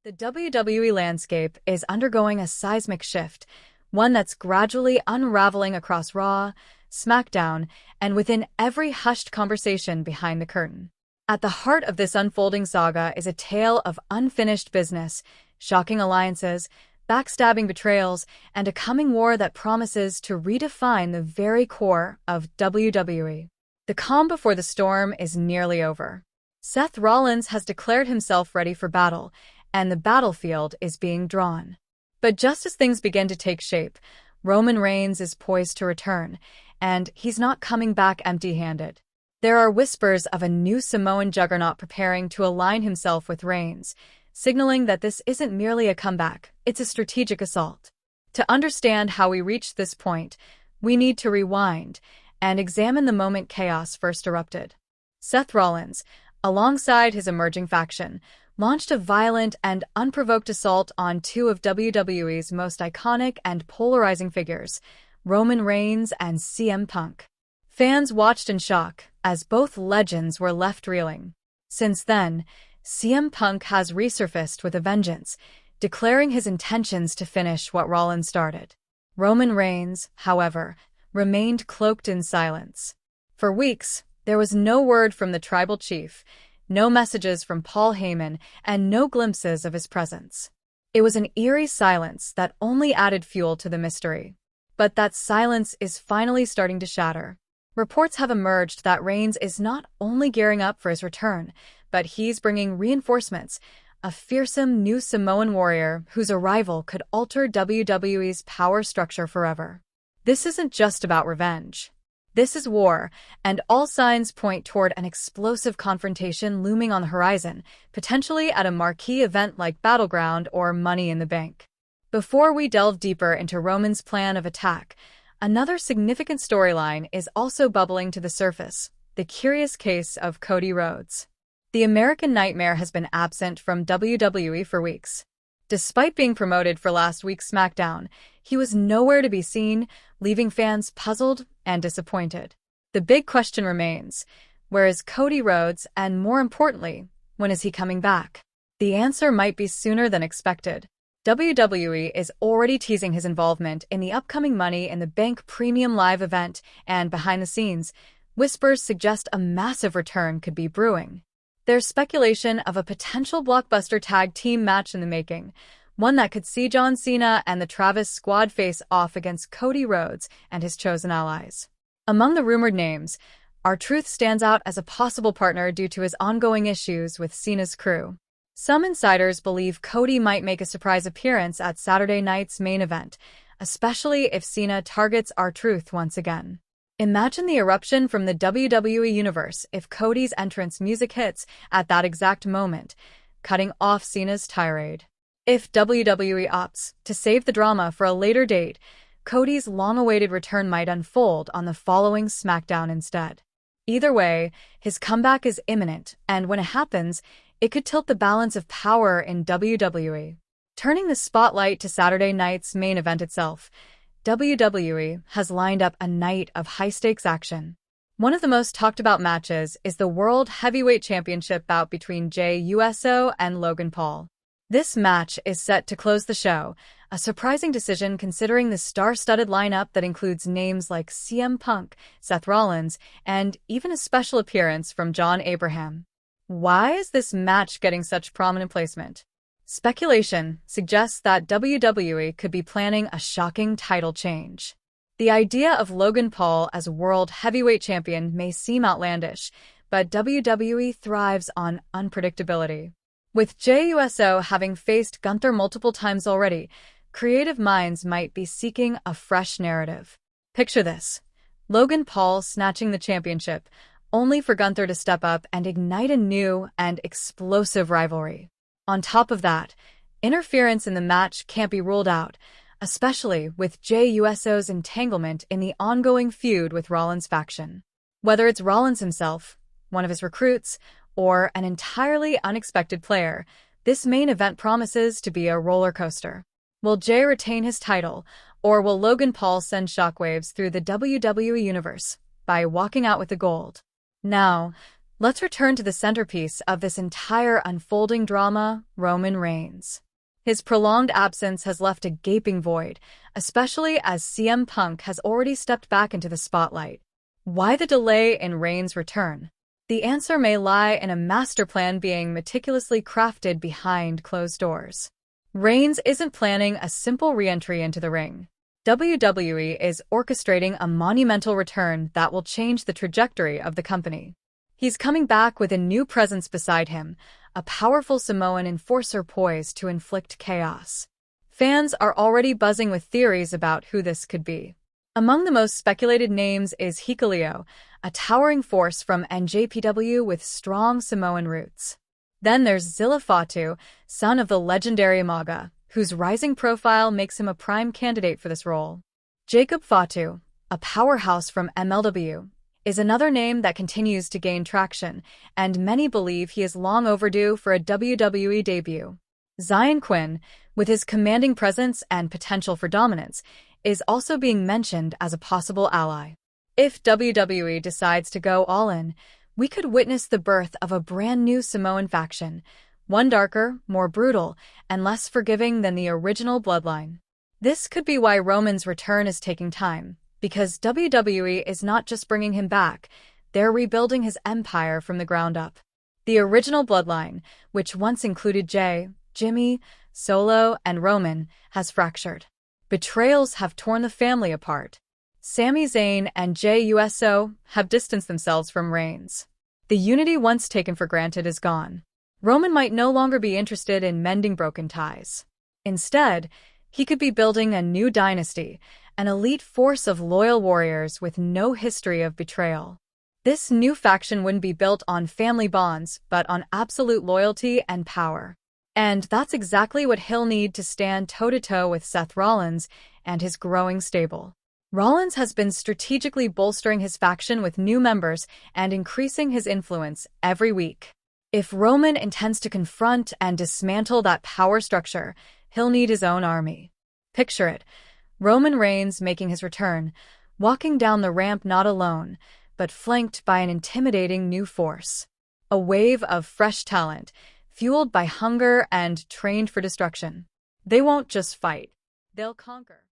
The WWE landscape is undergoing a seismic shift, one that's gradually unraveling across Raw, SmackDown, and within every hushed conversation behind the curtain. At the heart of this unfolding saga is a tale of unfinished business, shocking alliances, backstabbing betrayals, and a coming war that promises to redefine the very core of WWE. The calm before the storm is nearly over. Seth Rollins has declared himself ready for battle, and the battlefield is being drawn. But just as things begin to take shape, Roman Reigns is poised to return, and he's not coming back empty-handed. There are whispers of a new Samoan juggernaut preparing to align himself with Reigns, signaling that this isn't merely a comeback, it's a strategic assault. To understand how we reached this point, we need to rewind and examine the moment chaos first erupted. Seth Rollins, alongside his emerging faction, launched a violent and unprovoked assault on two of WWE's most iconic and polarizing figures, Roman Reigns and CM Punk. Fans watched in shock as both legends were left reeling. Since then, CM Punk has resurfaced with a vengeance, declaring his intentions to finish what Rollins started. Roman Reigns, however, remained cloaked in silence. For weeks, there was no word from the tribal chief, no messages from Paul Heyman, and no glimpses of his presence. It was an eerie silence that only added fuel to the mystery. But that silence is finally starting to shatter. Reports have emerged that Reigns is not only gearing up for his return, but he's bringing reinforcements, a fearsome new Samoan warrior whose arrival could alter WWE's power structure forever. This isn't just about revenge. This is war, and all signs point toward an explosive confrontation looming on the horizon, potentially at a marquee event like Battleground or Money in the Bank. Before we delve deeper into Roman's plan of attack, another significant storyline is also bubbling to the surface, the curious case of Cody Rhodes. The American Nightmare has been absent from WWE for weeks. Despite being promoted for last week's SmackDown, he was nowhere to be seen, leaving fans puzzled and disappointed. The big question remains, where is Cody Rhodes, and more importantly, when is he coming back? The answer might be sooner than expected. WWE is already teasing his involvement in the upcoming Money in the Bank Premium Live event, and behind the scenes, whispers suggest a massive return could be brewing. There's speculation of a potential blockbuster tag team match in the making, one that could see John Cena and the Travis Squad face off against Cody Rhodes and his chosen allies. Among the rumored names, R-Truth stands out as a possible partner due to his ongoing issues with Cena's crew. Some insiders believe Cody might make a surprise appearance at Saturday night's main event, especially if Cena targets R-Truth once again. Imagine the eruption from the WWE Universe if Cody's entrance music hits at that exact moment, cutting off Cena's tirade. If WWE opts to save the drama for a later date, Cody's long-awaited return might unfold on the following SmackDown instead. Either way, his comeback is imminent, and when it happens, it could tilt the balance of power in WWE. Turning the spotlight to Saturday night's main event itself, WWE has lined up a night of high-stakes action. One of the most talked-about matches is the World Heavyweight Championship bout between Jey Uso and Logan Paul. This match is set to close the show, a surprising decision considering the star-studded lineup that includes names like CM Punk, Seth Rollins, and even a special appearance from John Abraham. Why is this match getting such prominent placement? Speculation suggests that WWE could be planning a shocking title change. The idea of Logan Paul as World Heavyweight Champion may seem outlandish, but WWE thrives on unpredictability. With Jey Uso having faced Gunther multiple times already, creative minds might be seeking a fresh narrative. Picture this: Logan Paul snatching the championship, only for Gunther to step up and ignite a new and explosive rivalry. On top of that, interference in the match can't be ruled out, especially with Jey Uso's entanglement in the ongoing feud with Rollins' faction. Whether it's Rollins himself, one of his recruits, or an entirely unexpected player, this main event promises to be a roller coaster. Will Jey retain his title, or will Logan Paul send shockwaves through the WWE Universe by walking out with the gold? Now, Let's return to the centerpiece of this entire unfolding drama, Roman Reigns. His prolonged absence has left a gaping void, especially as CM Punk has already stepped back into the spotlight. Why the delay in Reigns' return? The answer may lie in a master plan being meticulously crafted behind closed doors. Reigns isn't planning a simple re-entry into the ring. WWE is orchestrating a monumental return that will change the trajectory of the company. He's coming back with a new presence beside him, a powerful Samoan enforcer poised to inflict chaos. Fans are already buzzing with theories about who this could be. Among the most speculated names is Hikuleo, a towering force from NJPW with strong Samoan roots. Then there's Zilla Fatu, son of the legendary Maga, whose rising profile makes him a prime candidate for this role. Jacob Fatu, a powerhouse from MLW, is another name that continues to gain traction, and many believe he is long overdue for a WWE debut. Zion Quinn, with his commanding presence and potential for dominance, is also being mentioned as a possible ally. If WWE decides to go all in, we could witness the birth of a brand new Samoan faction, one darker, more brutal, and less forgiving than the original bloodline. This could be why Roman's return is taking time, because WWE is not just bringing him back, they're rebuilding his empire from the ground up. The original bloodline, which once included Jay, Jimmy, Solo, and Roman, has fractured. Betrayals have torn the family apart. Sami Zayn and Jey Uso have distanced themselves from Reigns. The unity once taken for granted is gone. Roman might no longer be interested in mending broken ties. Instead, he could be building a new dynasty, an elite force of loyal warriors with no history of betrayal. This new faction wouldn't be built on family bonds, but on absolute loyalty and power. And that's exactly what he'll need to stand toe-to-toe with Seth Rollins and his growing stable. Rollins has been strategically bolstering his faction with new members and increasing his influence every week. If Roman intends to confront and dismantle that power structure, he'll need his own army. Picture it. Roman Reigns making his return, walking down the ramp not alone, but flanked by an intimidating new force. A wave of fresh talent, fueled by hunger and trained for destruction. They won't just fight. They'll conquer.